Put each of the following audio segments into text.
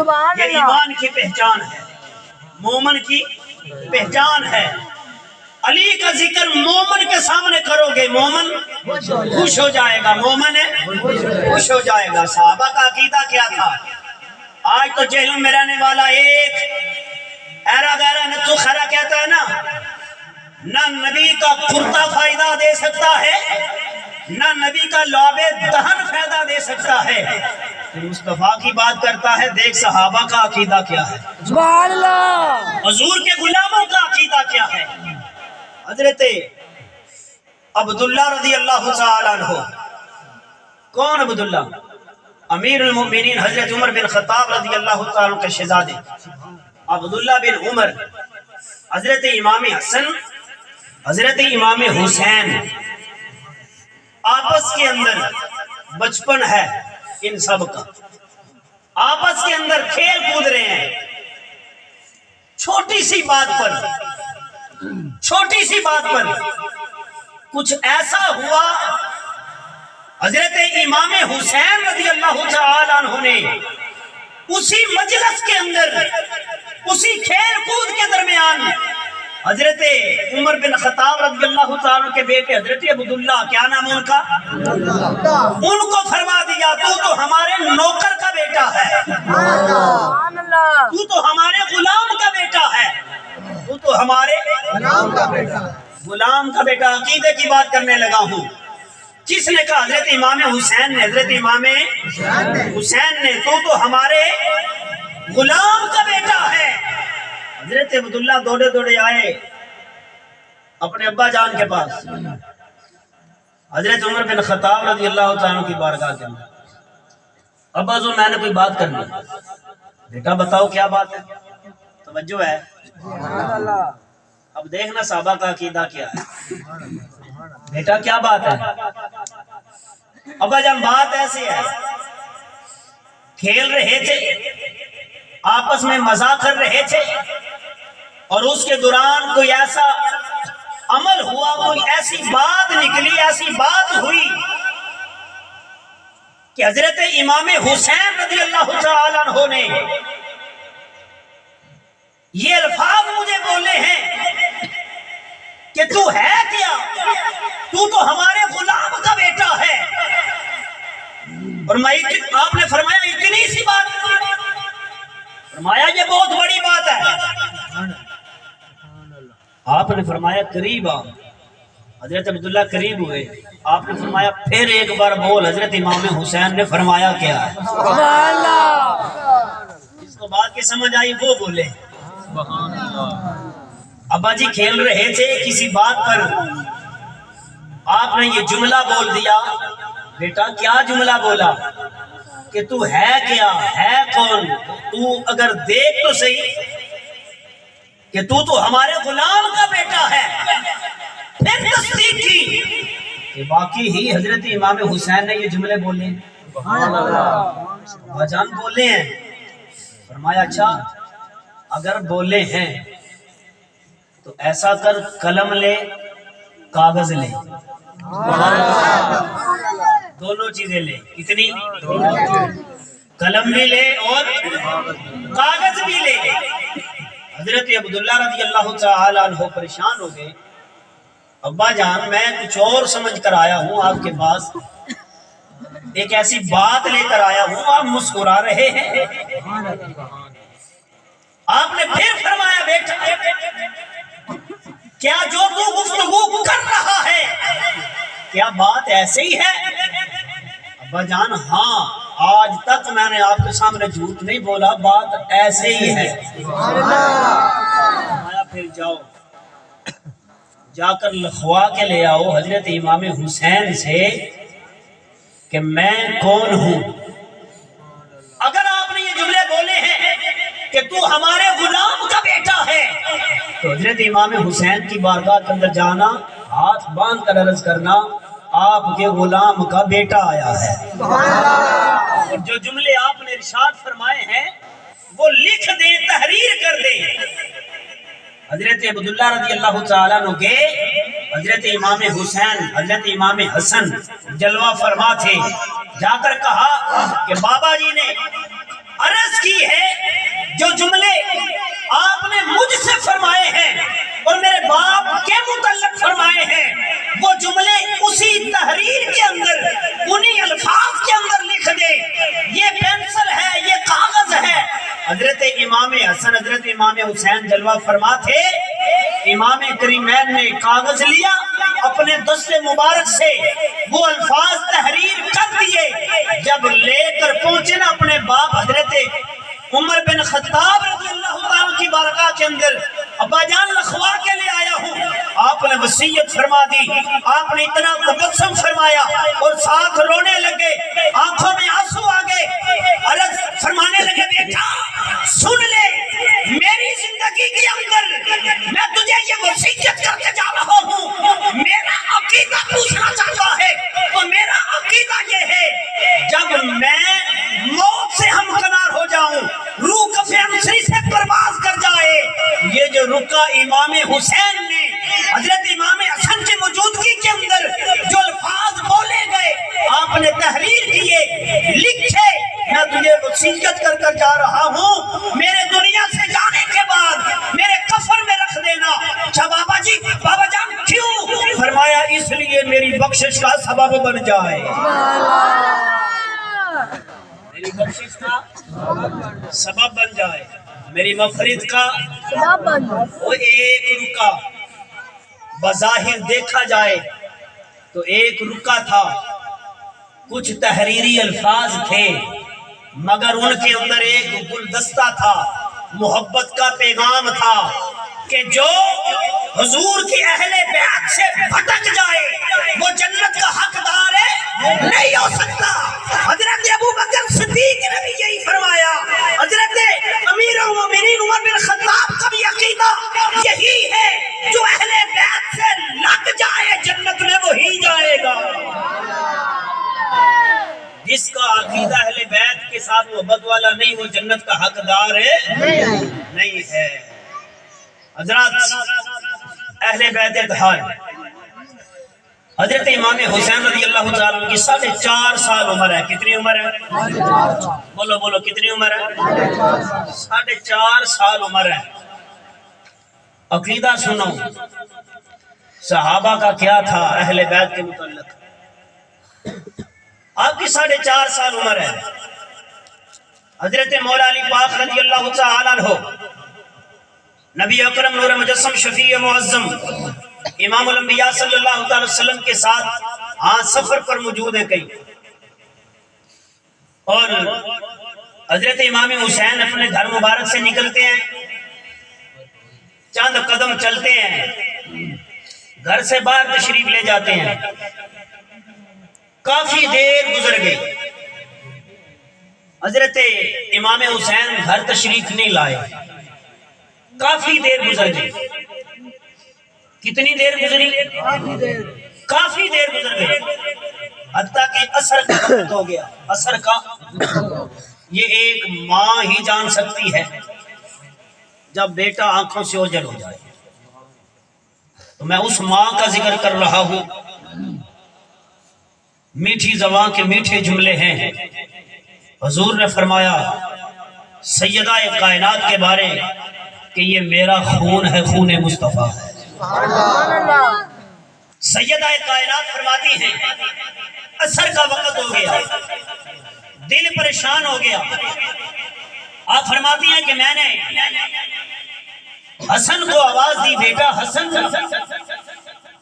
یہ ایمان کی پہچان ہے، مومن کی پہچان ہے۔ علی کا ذکر مومن کے سامنے کرو گے، مومن خوش ہو جائے گا، مومن خوش ہو جائے گا۔ صحابہ کا عقیدہ کیا تھا؟ آج تو جہل میں رہنے والا ایک ایرا غیرہ نتو خیرہ کہتا ہے نا، نہ نبی کا کرتا فائدہ دے سکتا ہے، نہ نبی کا لعاب دہن فائدہ دے سکتا ہے۔ پھر مصطفیٰ کی بات کرتا ہے، دیکھ صحابہ کا عقیدہ کیا ہے، سبحان اللہ، حضور کے غلاموں کا عقیدہ کیا ہے۔ حضرت عبداللہ رضی اللہ تعالیٰ عنہ، کون عبداللہ؟ امیر المؤمنین حضرت عمر بن خطاب رضی اللہ تعالیٰ عنہ کے شہزادے عبداللہ بن عمر، حضرت امام حسن، حضرت امام حسین، آپس کے اندر بچپن ہے ان سب کا، آپس کے اندر کھیل کود رہے ہیں۔ چھوٹی سی بات پر کچھ ایسا ہوا، حضرت امام حسین رضی اللہ تعالیٰ عنہ نے اسی مجلس کے اندر، اسی کھیل کود کے درمیان حضرت عمر بن خطاب رضی اللہ تعالیٰ کے بیٹے حضرت عبداللہ، کیا نام ان کا، ان کو فرما دیا، تو ہمارے نوکر کا بیٹا ہے، تو ہمارے غلام کا بیٹا ہے، تو ہمارے غلام کا بیٹا۔ عقیدے کی بات کرنے لگا ہوں۔ کس نے کہا؟ حضرت امام حسین نے، حضرت امام حسین نے، تو ہمارے غلام کا بیٹا ہے۔ حضرت عبداللہ دوڑے دوڑے آئے اپنے ابا جان کے پاس، حضرت عمر بن خطاب رضی اللہ تعالیٰ کی بارگاہ کے اندر، ابا جو میں نے کوئی بات کرنی، بیٹا بتاؤ کیا بات ہے، توجہ ہے۔ اب دیکھنا صحابہ کا عقیدہ کیا ہے، بیٹا کیا بات ہے؟ ابا جان بات ایسی ہے، کھیل رہے تھے، آپس میں مزاق کر رہے تھے، اور اس کے دوران کوئی ایسا عمل ہوا، کوئی ایسی بات نکلی، ایسی بات ہوئی کہ حضرت امام حسین رضی اللہ تعالیٰ عنہ نے یہ الفاظ مجھے بولے ہیں کہ تو ہے کیا، تو ہمارے غلام کا بیٹا ہے۔ اور آپ نے فرمایا اتنی سی بات، فرمایا یہ بہت بڑی بات ہے۔ آپ نے فرمایا قریب آ، حضرت عبداللہ قریب ہوئے، آپ نے فرمایا پھر ایک بار بول۔ حضرت امام حسین نے فرمایا کیا ہے، جس کو بات کی سمجھ آئی وہ بولے۔ ابا جی کھیل رہے تھے، کسی بات پر آپ نے یہ جملہ بول دیا۔ بیٹا کیا جملہ بولا؟ کہ تو ہے کیا، ہے کون، تو اگر دیکھ تو صحیح کہ تو ہمارے غلام کا بیٹا ہے۔ پھر تصدیق کی کہ واقعی ہی حضرت امام حسین نے یہ جملے بولے، بجان بولے ہیں۔ فرمایا اچھا اگر بولے ہیں تو ایسا کر، قلم لے کاغذ لے، دونوں چیزیں لے۔ کتنی؟ قلم بھی لے اور کاغذ بھی لے۔ حضرت عبداللہ رضی اللہ تعالیٰ عنہ پریشان ہو گئے، ابا جان میں کچھ اور سمجھ کر آیا ہوں آپ کے پاس، ایک ایسی بات لے کر آیا ہوں، آپ مسکرا رہے ہیں۔ آپ نے پھر فرمایا بیٹا کیا جو تو گفتگو کر رہا ہے کیا بات ایسے ہی ہے؟ ابا جان ہاں، آج تک میں نے آپ کے سامنے جھوٹ نہیں بولا، بات ایسے ہی ہے۔ پھر جاؤ، جا کر لکھوا کے لے آؤ حضرت امام حسین سے کہ میں کون ہوں۔ اگر آپ نے یہ جملے بولے ہیں کہ تو ہمارے غلام کا بیٹا ہے تو حضرت امام حسین کی بارگاہ کے اندر جانا، ہاتھ باندھ کر عرض کرنا آپ کے غلام کا بیٹا آیا ہے۔ اور جو جملے آپ نے ارشاد فرمائے ہیں وہ لکھ دیں، تحریر کر دیں۔ حضرت عبداللہ رضی اللہ تعالیٰ عنہ کے حضرت امام حسین، حضرت امام حسن جلوہ فرما تھے، جا کر کہا کہ بابا جی نے عرض کی ہے حضرت امام حسن حضرت امام حسین جلوہ فرما تھے، امام کریمین نے کاغذ لیا، اپنے دست مبارک سے وہ الفاظ تحریر کر دیے، جب لے کر پہنچے نا اپنے باپ حضرت عمر بن خطاب رضی اللہ تعالیٰ کی بارگاہ کے اندر، ابا جان لکھوا کے لے آیا ہوں، آپ نے وصیت فرما دی، آپ نے اتنا تبسم فرمایا اور ساتھ رونے لگے، آنکھوں میں آنسو آ گئے، عرض فرمانے لگے بیٹا سن لے، میری زندگی کے اندر میں تجھے یہ وصیت کر کے جا رہا ہوں، میرا عقیدہ پوچھنا چاہتا ہے تو میرا عقیدہ یہ ہے، جب میں موت سے ہمکنار ہو جاؤں، روح کف انصری سے پرواز کر جائے، یہ جو رکا امام حسین نے حضرت امام حسن کی موجودگی کے اندر جو الفاظ بولے گئے، آپ نے تحریر کیے، لکھے، میں تجھے وصیت کر کر جا رہا ہوں، میرے دنیا سے جانے کے بعد میرے کفن میں رکھ دینا۔ اچھا بابا جی، بابا جان کیوں؟ فرمایا اس لیے میری بخشش کا سبب بن جائے، میری بخشش کا سبب بن جائے، میری مغفرت کا وہ ایک رکا بظاہر دیکھا جائے تو ایک رکا تھا، کچھ تحریری الفاظ تھے، مگر ان کے اندر ایک گلدستہ تھا، محبت کا پیغام تھا کہ جو حضور کی اہل بیعت سے بھٹک جائے وہ جنت کا حقدار ہے نہیں ہو سکتا۔ حضرت ابو بکر صدیق نے بھی یہی فرمایا، حضرت امیر المومنین عمر بن خطاب کا بھی عقیدہ یہی ہے، جو اہل بیعت سے لگ جائے جنت میں وہی جائے گا۔ جس کا عقیدہ اہل بیت کے ساتھ محبت والا نہیں، وہ جنت کا حقدار ہے نہیں ہے۔ حضرات اہل بیت اتحاد، حضرت امام حسین رضی اللہ تعالیٰ عنہ کی 4.5 سال عمر ہے۔ کتنی عمر ہے؟ بولو بولو کتنی عمر ہے؟ 4.5 سال عمر ہے۔ عقیدہ سنو صحابہ کا کیا تھا اہل بیت کے متعلق۔ آپ کی 4.5 سال عمر ہے، حضرت مولا علی پاک رضی اللہ تعالیٰ عنہ نبی اکرم نور مجسم شفیع معظم امام الانبیاء صلی اللہ علیہ وسلم کے ساتھ سفر پر موجود ہیں کئی، اور حضرت امام حسین اپنے گھر مبارک سے نکلتے ہیں، چند قدم چلتے ہیں، گھر سے باہر تشریف لے جاتے ہیں، کافی دیر گزر گئی، حضرت امام حسین گھر تشریف نہیں لائے، کافی دیر گزر گئی۔ کتنی دیر گزری؟ کافی دیر گزر گئی، حتیٰ کہ عصر کا وقت ہو گیا۔ عصر کا یہ ایک ماں ہی جان سکتی ہے، جب بیٹا آنکھوں سے اوجھل ہو جائے، تو میں اس ماں کا ذکر کر رہا ہوں، میٹھی زبان کے میٹھے جملے ہیں۔ حضور نے فرمایا سیدہ کائنات کے بارے کہ یہ میرا خون ہے، خون مصطفیٰ ہے۔ سیدہ کائنات فرماتی ہیں عصر کا وقت ہو گیا، دل پریشان ہو گیا، آپ فرماتی ہیں کہ میں نے حسن کو آواز دی، بیٹا حسن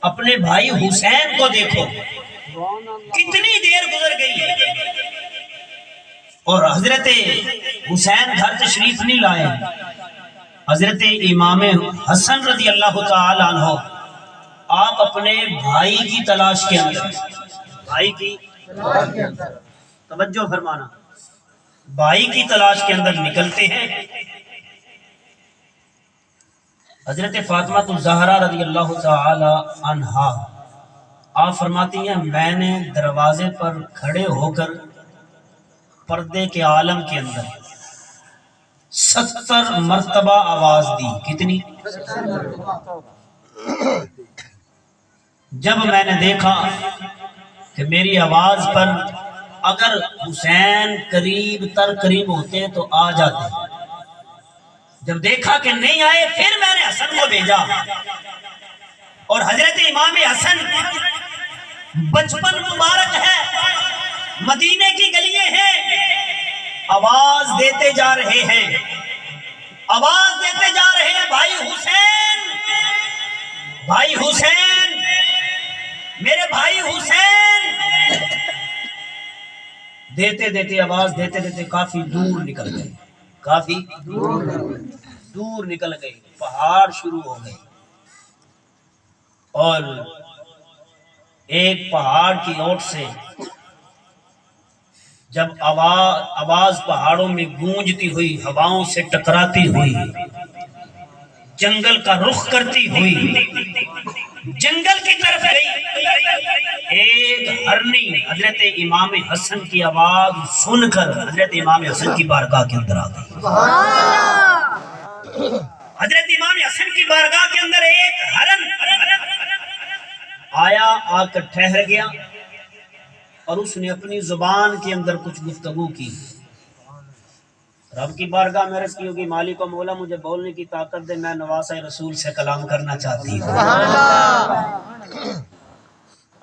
اپنے بھائی حسین کو دیکھو۔ کتنی دیر گزر گئی اور حضرت حسین گھر تشریف نہیں لائے۔ حضرت امام حسن رضی اللہ تعالی عنہ آپ اپنے بھائی کی تلاش کے اندر، بھائی کی توجہ فرمانا، بھائی کی تلاش کے اندر نکلتے ہیں۔ حضرت فاطمہ الزہرا رضی اللہ تعالی عنہا آپ فرماتی ہیں میں نے دروازے پر کھڑے ہو کر پردے کے عالم کے اندر 70 مرتبہ آواز دی۔ کتنی؟ جب میں نے دیکھا کہ میری آواز پر اگر حسین قریب تر قریب ہوتے تو آ جاتے، جب دیکھا کہ نہیں آئے پھر میں نے حسن کو بھیجا، اور حضرت امام حسن بچپن مبارک ہے، مدینے کی گلیاں ہیں، آواز دیتے جا رہے ہیں، آواز دیتے جا رہے ہیں، بھائی حسین، بھائی حسین، میرے بھائی حسین، دیتے دیتے آواز دیتے دیتے کافی دور نکل گئے، کافی دور نکل گئے، پہاڑ شروع ہو گئے، اور ایک پہاڑ کی اوٹ سے جب آواز پہاڑوں میں گونجتی ہوئی، ہواؤں سے ٹکراتی ہوئی، جنگل کا رخ کرتی ہوئی جنگل کی طرف گئی، ایک ہرنی حضرت امام حسن کی آواز سن کر حضرت امام حسن کی بارگاہ کے اندر آ گئی۔ حضرت امام حسن کی بارگاہ کے اندر ایک ہرن آیا، آ کر ٹھہر گیا، اور اس نے اپنی زبان کے اندر کچھ گفتگو کی۔ رب کی بارگاہ میں عرض کی ہوگی، مالک و مولا مجھے بولنے کی طاقت دے، میں نواسہ رسول سے کلام کرنا چاہتی ہوں۔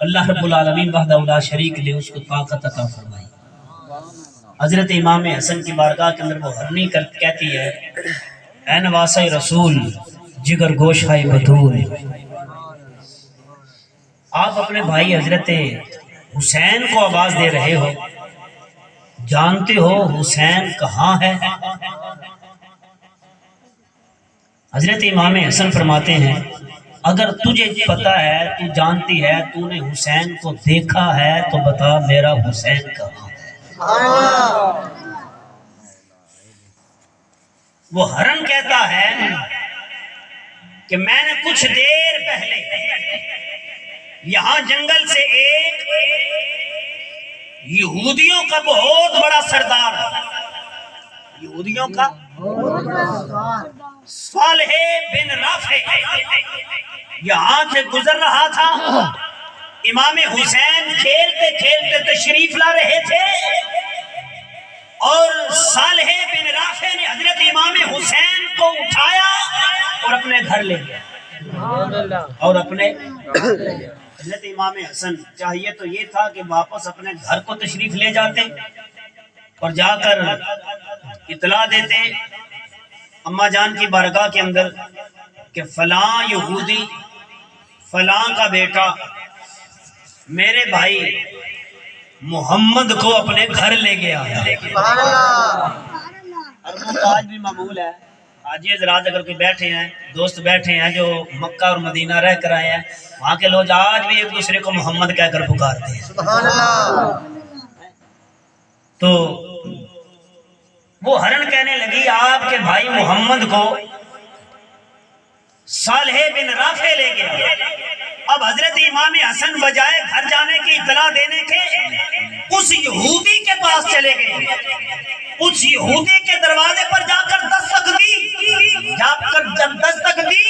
اللہ رب العالمین وحدہ لا شریک لے اس کو طاقت عطا فرمائی۔ حضرت امام حسن کی بارگاہ کے اندر وہ ہرنی کہتی ہے، اے نواسہ رسول، جگر گوشہ بطول، آپ اپنے بھائی حضرت حسین کو آواز دے رہے ہو، جانتے ہو حسین کہاں ہے؟ حضرت امام حسن فرماتے ہیں، اگر تجھے پتا ہے، تو جانتی ہے، تو نے حسین کو دیکھا ہے، تو بتا میرا حسین کہاں ہے؟ وہ ہرن کہتا ہے کہ میں نے کچھ دیر پہلے یہاں جنگل سے ایک یہودیوں کا بہت بڑا سردار، یہودیوں کا صالح بن رافع یہاں سے گزر رہا تھا۔ امام حسین کھیلتے کھیلتے تشریف لا رہے تھے، اور صالح بن رافع نے حضرت امام حسین کو اٹھایا اور اپنے گھر لے گیا، اور اپنے حضرت امام حسن چاہیے تو یہ تھا کہ واپس اپنے گھر کو تشریف لے جاتے اور جا کر اطلاع دیتے اماں جان کی بارگاہ کے اندر کہ فلاں یہودی فلاں کا بیٹا میرے بھائی محمد کو اپنے گھر لے گیا ہے۔ آج بھی معمول ہے، حاجی حضرات اگر کوئی بیٹھے ہیں، دوست بیٹھے ہیں جو مکہ اور مدینہ رہ کر آئے ہیں، وہاں کے لوگ آج بھی ایک دوسرے کو محمد کہہ کر پکارتے ہیں۔ تو وہ ہرن کہنے لگی، آپ کے بھائی محمد کو صالح بن رافع لے گیا۔ اب حضرت امام حسن بجائے گھر جانے کی اطلاع دینے کے اس یہودی کے پاس چلے گئے، اس یہودی کے دروازے پر جا کر دستک دی، جا کر جب دستک دی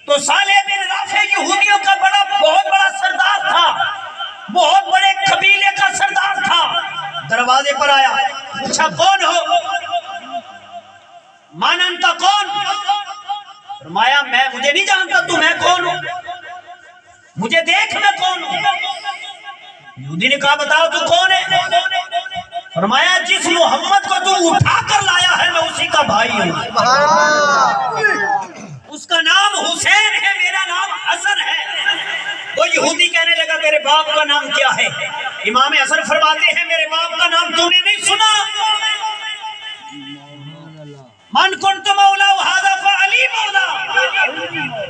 تو صالح بن رافع یہودیوں کا بہت بڑا سردار تھا، بہت بڑے قبیلے کا سردار تھا، دروازے پر آیا، پوچھا کون ہو؟ من انت کون؟ فرمایا میں مجھے نہیں جانتا تو میں کون ہوں، مجھے دیکھ میں کون ہوں۔ یہودی نے کہا بتاؤ تو کون ہے؟ فرمایا جس محمد کو تو اٹھا کر لایا ہے میں اسی کا بھائی ہوں، اس کا نام حسین ہے، میرا نام حسن ہے۔ وہ یہودی کہنے لگا تیرے باپ کا نام کیا ہے؟ امام حسن فرماتے ہیں میرے باپ کا نام تو نے نہیں سنا؟ من کنت مولا ھذا فعلی مولا،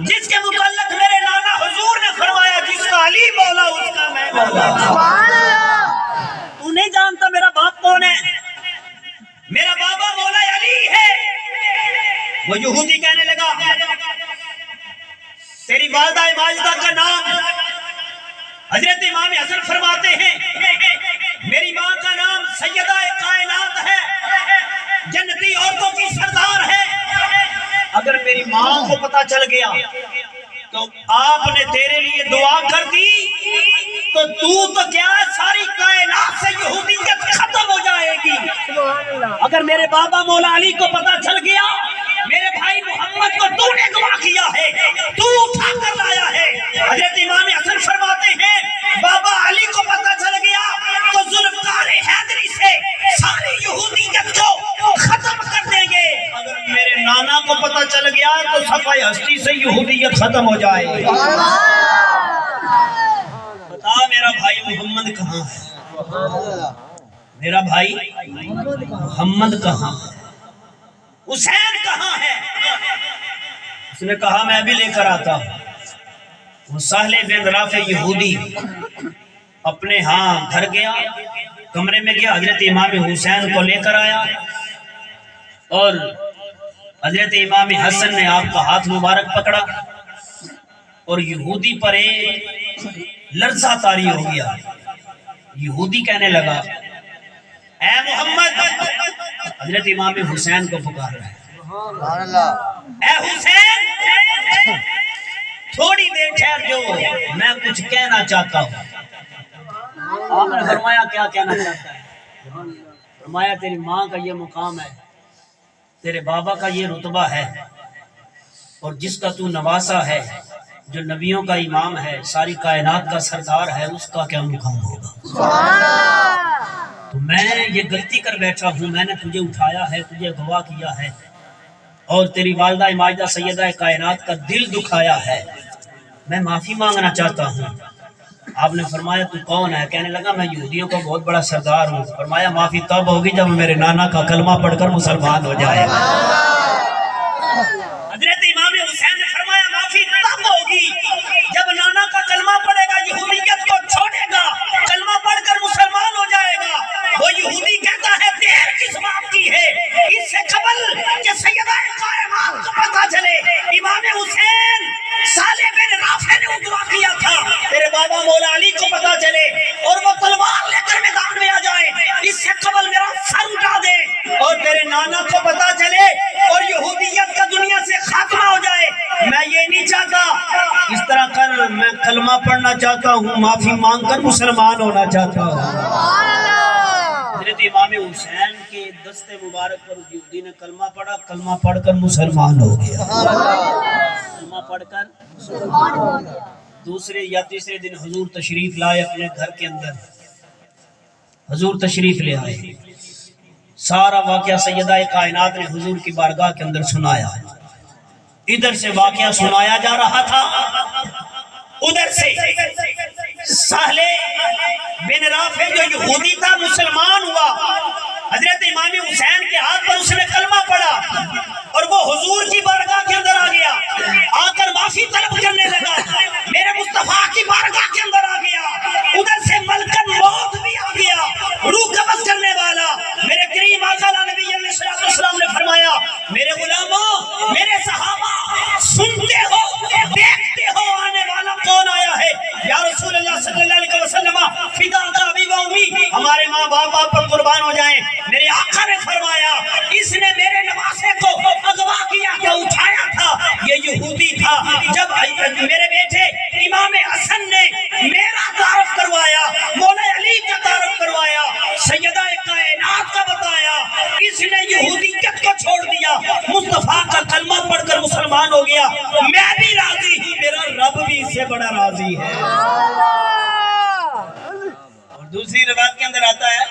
جس کے متعلق میرے نانا حضور نے فرمایا جس کا علی مولا اس کا میں مولا۔ تو نہیں جانتا میرا باپ کون ہے؟ میرا بابا مولا علی ہے۔ وہ یہودی کہنے لگا تیری والدہ ماجدہ کا نام؟ حضرت امام حسن فرماتے ہیں میری ماں کا نام سیدہ کائنات ہے، جنتی عورتوں کی سردار ہے۔ اگر میری ماں کو پتا چل گیا تو آپ نے تیرے لیے دعا کر دی تو کیا ساری کائنات سے یہودیت ختم ہو جائے گی۔ اگر میرے بابا مولا علی کو پتا چل گیا میرے بھائی محمد کو تو نے گواہ کیا ہے، تو اٹھا کر لایا ہے۔ حضرت امام حسن فرماتے ہیں بابا علی کو پتا چل گیا تو ذوالفقار حیدری سے چل گیا تو صفحہ ہستی سے یہودیت ختم ہو جائے. بتا میرا بھائی محمد کہاں ہے؟ میرا بھائی محمد کہاں ہے؟ حسین کہاں ہے؟ اس نے کہا میں بھی لے کر آتا ہوں. وہ سہل بن رافع یہودی اپنے ہاں گھر گیا, کمرے میں گیا, حضرت امام حسین کو لے کر آیا اور حضرت امام حسن نے آپ کا ہاتھ مبارک پکڑا اور یہودی پر ایک لرزہ طاری ہو گیا. یہودی کہنے لگا اے محمد, حضرت امام حسین کو پکار رہا ہے, اے حسین تھوڑی دیر ٹھہر جو, میں کچھ کہنا چاہتا ہوں. آپ نے فرمایا کیا کہنا چاہتا ہے؟ فرمایا تیری ماں کا یہ مقام ہے, تیرے بابا کا یہ رتبہ ہے, اور جس کا تو نواسا ہے, جو نبیوں کا امام ہے, ساری کائنات کا سردار ہے, اس کا کیا مقام ہوگا؟ تو میں یہ غلطی کر بیٹھا ہوں, میں نے تجھے اٹھایا ہے, تجھے اغوا کیا ہے اور تیری والدہ ماجدہ سیدہ کائنات کا دل دکھایا ہے, میں معافی مانگنا چاہتا ہوں. آپ نے فرمایا تو کون ہے؟ کہنے لگا میں یہودیوں کا بہت بڑا سردار ہوں. فرمایا معافی تب ہوگی جب میرے نانا کا کلمہ پڑھ کر مسلمان ہو جائے گا. حضرت امام حسین نے فرمایا معافی تب ہوگی جب نانا کا کلمہ پڑھے گا, یہودیت کو چھوڑے گا, کلمہ پڑھ کر مسلمان ہو جائے گا. وہ یہودی کہتا ہے دیر کس بات کی ہے, اس سے قبل کہ سیدہ کائنات کو پتہ چلے امام حسین صالح بن رافع نے اغوا کیا تھا, تیرے بابا مولا علی کو پتہ چلے اور وہ تلوار لے کر میدان میں آ جائے, اس سے قبل میرا سر اٹھا دے اور تیرے نانا کو پتہ چلے اور یہودیت کا دنیا سے خاتمہ ہو جائے, میں یہ نہیں چاہتا. اس طرح کر, میں کلمہ پڑھنا چاہتا ہوں, معافی مانگ کر مسلمان ہونا چاہتا ہوں. حضرت امام حسین کے دستے مبارک پر یہودی نے کلمہ پڑھا, کلمہ پڑھ کر مسلمان ہو گیا. کلمہ پڑھ کر دوسرے یا تیسرے دن حضور تشریف لائے اپنے گھر کے اندر. حضور تشریف لے آئے, سارا واقعہ سیدہ کائنات نے حضور کی بارگاہ کے اندر سنایا. ادھر سے واقعہ سنایا جا رہا تھا, ادھر سے سہل بن رافع جو یہودی تھا مسلمان ہوا. حضرت امام حسین کے ہاتھ پر اس نے کلمہ پڑھا اور وہ حضور کی بارگاہ کے اندر آ گیا, آ کر معافی طلب کرنے لگا, میرے مصطفیٰ کی بارگاہ کے اندر آ گیا. ادھر سے ملکن موت بھی آ گیا, روح قبض کرنے والا. میرے کریم آقا نبی علیہ السلام نے فرمایا میرے غلاموں, میرے صحابہ, سنتے ہو دیکھتے ہو آنے والا کون آیا ہے؟ یا رسول اللہ صلی اللہ علیہ وسلم فدا کا ابی و امی, ہمارے ماں باپ آپ پر قربان ہو جائیں. میرے آقا نے فرمایا اس نے میرے نواسے کو اغوا کیا تھا, اٹھایا تھا, یہ یہودی تھا. جب میرے بیٹے امام حسن نے میرا تعارف کروایا, مولا علی کا تعارف کروایا, سیدہ کائنات کا بتایا, اس نے یہودیت کو چھوڑ دیا, مصطفیٰ کا کلمہ پڑھ کر مسلمان ہو گیا. میں بھی راضی ہوں, میرا رب بھی اس سے بڑا راضی ہے. اور دوسری روایت کے اندر آتا ہے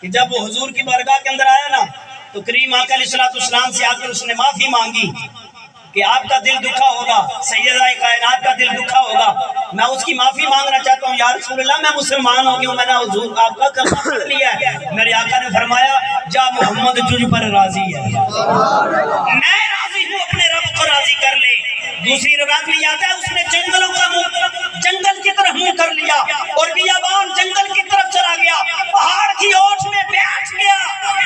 کہ جب وہ حضور کی بارگاہ کے اندر آیا نا, تو کریم آقا علیہ السلام سے آ کر اس نے معافی مانگی کہ آپ کا دل دکھا ہوگا, سیدہ کائنات کا دل دکھا ہوگا, میں اس کی معافی مانگنا چاہتا ہوں. یا رسول اللہ میں مسلمان ہو گیا ہوں, میں نے حضور آپ کا کلمہ پڑھ لیا ہے. میرے آقا نے فرمایا جا محمد تجھ پر راضی ہے, میں راضی ہوں, اپنے رب کو راضی کر لے. دوسری روایت میں یاد ہے اس نے جنگلوں کا جنگل کی طرف منہ کر لیا اور بیابان جنگل کی طرف چلا گیا, پہاڑ کی اوٹ میں بیٹھ گیا.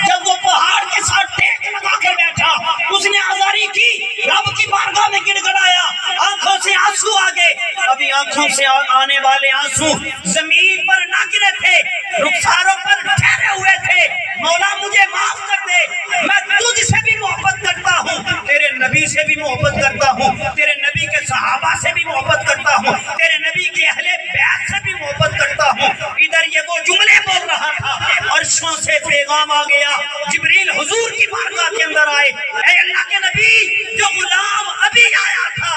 جب وہ پہاڑ کے ساتھ ٹیک لگا کر بیٹھا, اس نے آزاری کی, رب کی بارگاہ میں گڑ گڑایا, آنکھوں سے آنسو آ گئے. ابھی آنکھوں سے آنے والے آنسو زمین پر نہ گرے تھے, رخساروں پر ٹھہرے ہوئے تھے. مولا مجھے معاف کر دے, میں تجھ سے بھی محبت کرتا ہوں, تیرے نبی سے بھی محبت کرتا ہوں, تیرے نبی کے صحابہ سے بھی محبت کرتا ہوں, تیرے نبی کے اہل بیت سے بھی محبت کرتا ہوں. ادھر یہ وہ جملے بول رہا تھا, عرشوں سے پیغام آ گیا, جبریل حضور کی بارگاہ کے اندر آئے. اے اللہ کے نبی, جو غلام ابھی آیا تھا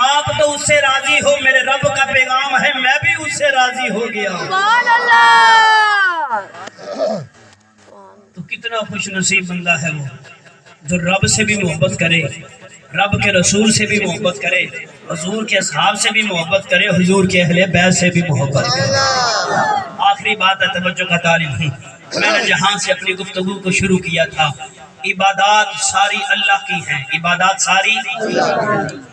آپ تو اس سے راضی ہو, میرے رب کا پیغام ہے, میں بھی اس سے راضی ہو گیا. سبحان اللہ. تو کتنا خوش نصیب بندہ ہے وہ. جو رب سے بھی محبت کرے، رب کے رسول سے بھی محبت کرے، حضور کے اصحاب سے بھی محبت کرے، حضور کے اہل بیت سے بھی محبت کرے۔ آخری بات ہے، توجہ کا طالب ہوں۔ میں نے جہاں سے اپنی گفتگو کو شروع کیا تھا، عبادات ساری اللہ کی ہیں، عبادات ساری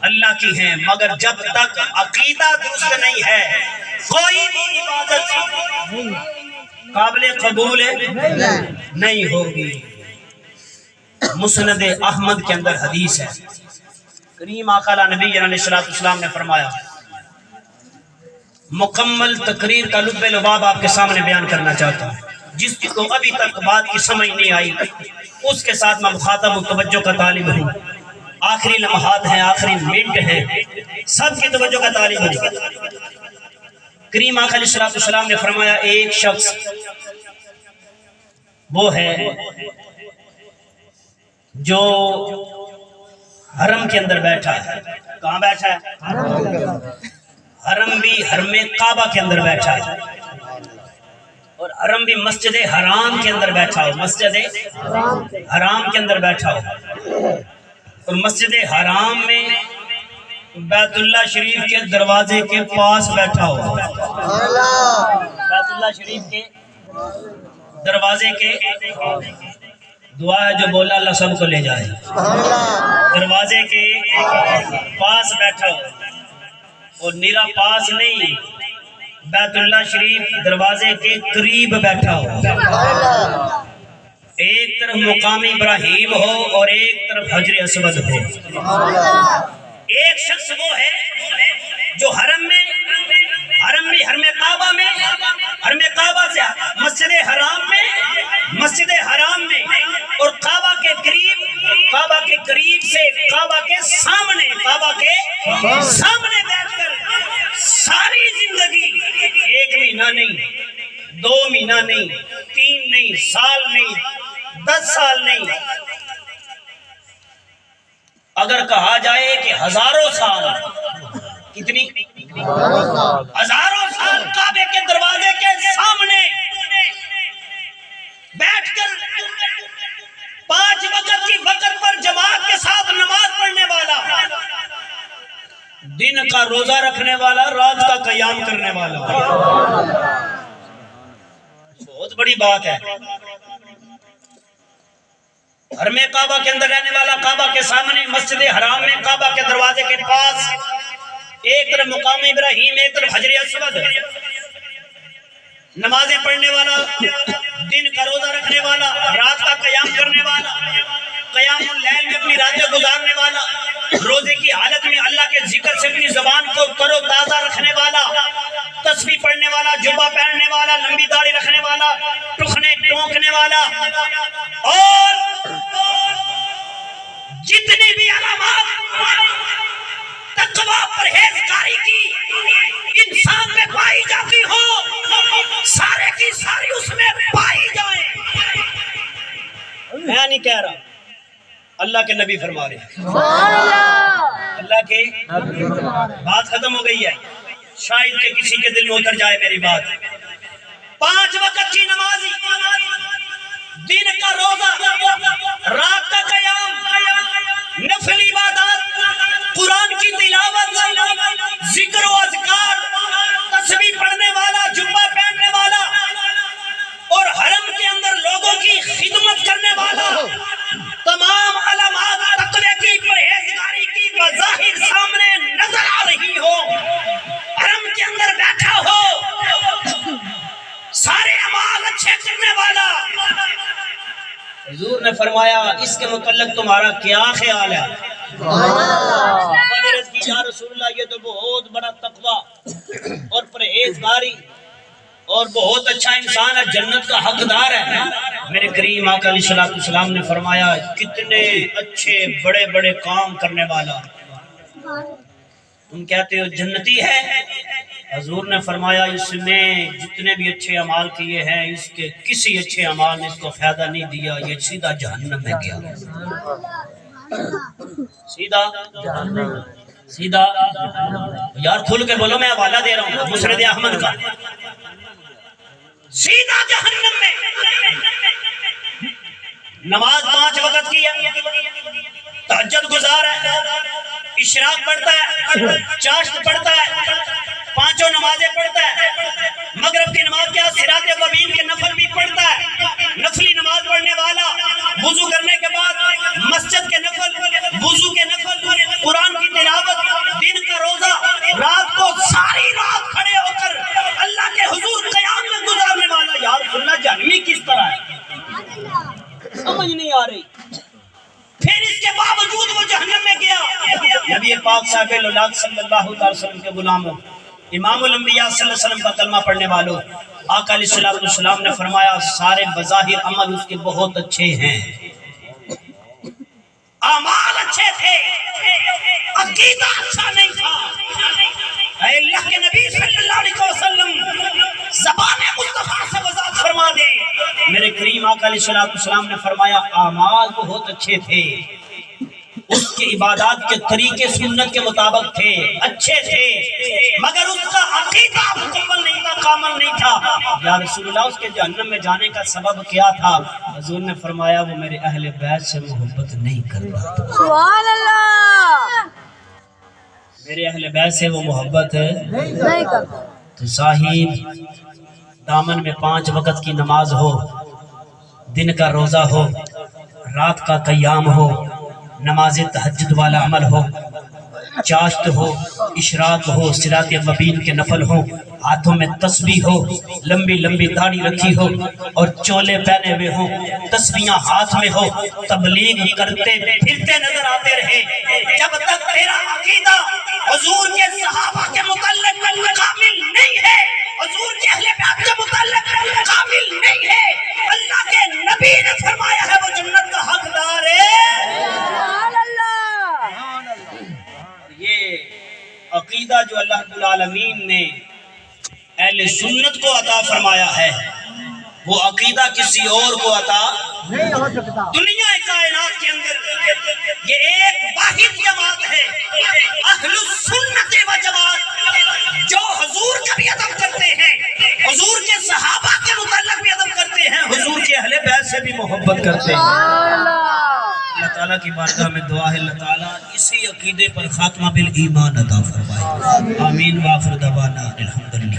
اللہ کی ہیں، مگر جب تک عقیدہ درست نہیں ہے کوئی بھی عبادت قابل قبول نہیں ہوگی۔ مسند احمد کے اندر حدیث ہے، کریم آقا نبی علیہ السلام نے فرمایا، مکمل تقریر کا لب لباب آپ کے سامنے بیان کرنا چاہتا ہوں، جس کو ابھی تک بات کی سمجھ نہیں آئی اس کے ساتھ میں مخاطب و توجہ کا طالب ہوں۔ آخری لمحات ہیں، آخری منٹ ہیں، سب کی توجہ کا طالب ہوں۔ کریم آقا علیہ السلام نے فرمایا، ایک شخص وہ ہے جو حرم کے اندر بیٹھا ہے۔ کہاں بیٹھا ہے؟ حرم بھی حرم کعبہ کے اندر بیٹھا ہے، اور حرم بھی مسجد حرام کے اندر بیٹھا ہو، مسجد حرام کے اندر بیٹھا ہو، اور مسجد حرام میں بیت اللہ شریف کے دروازے کے پاس بیٹھا ہو، بیت اللہ شریف کے دروازے کے، دعا ہے جو بولا اللہ سب کو لے جائے، دروازے کے پاس بیٹھا ہو، اور نیرا پاس نہیں، بیت اللہ شریف دروازے کے قریب بیٹھا ہو، ایک طرف مقام ابراہیم ہو اور ایک طرف حجر اسود ہو۔ ایک شخص وہ ہے جو حرم کعبہ سے مسجد حرام میں اور کعبہ کے قریب سے کعبہ کے سامنے بیٹھ کر ساری زندگی، ایک مہینہ نہیں، 2 مہینہ نہیں، 3 نہیں، سال نہیں، 10 سال نہیں، اگر کہا جائے کہ ہزاروں سال، کتنی؟ ہزاروں سال کعبے کے دروازے کے سامنے بیٹھ کر 5 وقت کی وقت پر جماعت کے ساتھ نماز پڑھنے والا، دن کا روزہ رکھنے والا، رات کا قیام کرنے والا، بہت بڑی بات ہے۔ حرم کعبہ کے اندر رہنے والا، کعبہ کے سامنے، مسجد حرام میں کعبہ کے دروازے کے پاس، ایک طرف مقام ابراہیم، ایک طرف حجر اسود، نمازیں پڑھنے والا، دن کا روزہ رکھنے والا، رات کا قیام کرنے والا، قیام اللیل میں اپنی راتیں گزارنے والا، روزے کی حالت میں اللہ کے ذکر سے اپنی زبان کو تر و تازہ رکھنے والا، تسبیح پڑھنے والا، جبہ پہننے والا، لمبی داڑھی رکھنے والا، ٹخنے ٹونکنے والا، اور جتنی بھی علامات تقویٰ پرہیزگاری کی انسان میں پائی جاتی ہو، سارے کی ساری اس میں پائی جائیں۔ میں نہیں کہہ رہا، اللہ کے نبی فرما رہے ہیں، اللہ کے بات ختم ہو گئی ہے، شاید کہ کسی کے دل میں اتر جائے میری بات۔ 5 وقت کی نمازی، دن کا روزہ، رات کا قیام، نفل عبادات، قرآن کی تلاوت، ذکر و اذکار، تسبیح پڑھنے والا، جبہ پہننے والا، اور حرم کے اندر لوگوں کی خدمت کرنے والا، تمام علامات تقوی کی، پرہیزگاری کی بظاہر سامنے نظر آ رہی ہو، حرم کے اندر بیٹھا ہو، سارے اعمال اچھے کرنے والا، حضور نے فرمایا اس کے متعلق تمہارا کیا خیال ہے؟ یا رسول اللہ، یہ تو بہت بڑا تقویٰ اور پرہیزگاری اور بہت اچھا انسان ہے، جنت کا حقدار ہے۔ میرے کریم آقا علیہ السلام نے فرمایا، کتنے اچھے بڑے بڑے کام کرنے والا، تم کہتے ہو جنتی ہے؟ حضور نے فرمایا اس نے جتنے بھی اچھے اعمال کیے ہیں، اس کے کسی اچھے اعمال نے اس کو فائدہ نہیں دیا، یہ سیدھا جہنم میں گیا، سیدھا یار کھل کے بولو، میں حوالہ دے رہا ہوں مسند احمد کا، سیدھا جہنم میں۔ نماز 5 وقت کی ہے، اشراق پڑھتا ہے، چاشت پڑھتا ہے، پانچوں نمازیں پڑھتا ہے، مغرب کی نماز کے بعد صراط الوبین کے نفل بھی پڑھتا ہے۔ نفلی نماز پڑھنے والا وضو کرنے کے بعد مسجد کے نفل، وضو کے نفل، قرآن کی تلاوت، دن کا روزہ، رات کو ساری رات کھڑے ہو کر اللہ کے حضور قیام میں گزارنے والا، یا رسول اللہ جہنمی کس طرح ہے؟ سمجھ نہیں آ رہی۔ پھر اس کے باوجود وہ جہنم میں گیا۔ نبی پاک صاحب اللہ صلی اللہ علیہ وسلم کے غلاموں، امام الانبیاء صلی اللہ علیہ وسلم کا کلمہ پڑھنے والوں، آقا علیہ السلام نے فرمایا سارے بظاہر عمل اس کے بہت اچھے ہیں، اعمال اچھے تھے، عقیدہ اچھا نہیں تھا۔ اے اللہ کے نبی صلی اللہ علیہ وسلم زبان مصطفیٰ سے وضاحت فرما دیں۔ میرے کریم آقا علیہ السلام نے فرمایا اعمال بہت اچھے تھے، اس کے عبادات کے طریقے سنت کے مطابق تھے، اچھے تھے، مگر اس کا عقیدہ مکمل نہیں تھا، کامل نہیں تھا۔ یا رسول اللہ اس کے جہنم میں جانے کا سبب کیا تھا؟ حضور نے فرمایا وہ میرے اہل بیت سے محبت نہیں کرتا، سبحان اللہ، میرے اہل بیت سے وہ محبت نہیں کرتا۔ تو صاحب دامن میں 5 وقت کی نماز ہو، دن کا روزہ ہو، رات کا قیام ہو، نماز تہجد والا عمل ہو، چاشت ہو، اشراق ہو، صراط الوبین کے نفل ہو، ہاتھوں میں تسبیح ہو، لمبی لمبی داڑھی رکھی ہو اور چولے پہنے ہوئے ہوں، تسبیحاں ہاتھ میں ہو، تبلیغ کرتے پھرتے نظر آتے رہے، جب تک تیرا عقیدہ حضور کے صحابہ کے متعلق کامل نہیں ہے، حضور کے اہل بیت کے متعلق کامل نہیں ہے، اللہ کے نبی نے فرمایا ہے وہ جنت کا حقدار ہے۔ سبحان اللہ، یہ عقیدہ جو اللہ رب العالمین نے اہل سنت کو عطا فرمایا ہے، وہ عقیدہ کسی اور کو عطا نہیں ہو سکتا۔ دنیا کائنات کے اندر یہ ایک واحد جماعت ہے، اہل السنت و جماعت، جو حضور کا بھی ادب کرتے ہیں، حضور کے صحابہ کے متعلق بھی ادب کرتے ہیں، حضور کے اہل بیت سے بھی محبت کرتے ہیں۔ سبحان اللہ، اللہ تعالیٰ کی بارگاہ میں دعا ہے اللہ تعالیٰ اسی عقیدے پر خاتمہ بالایمان عطا فرمائے۔ آمین وآخر دعوانا الحمدللہ۔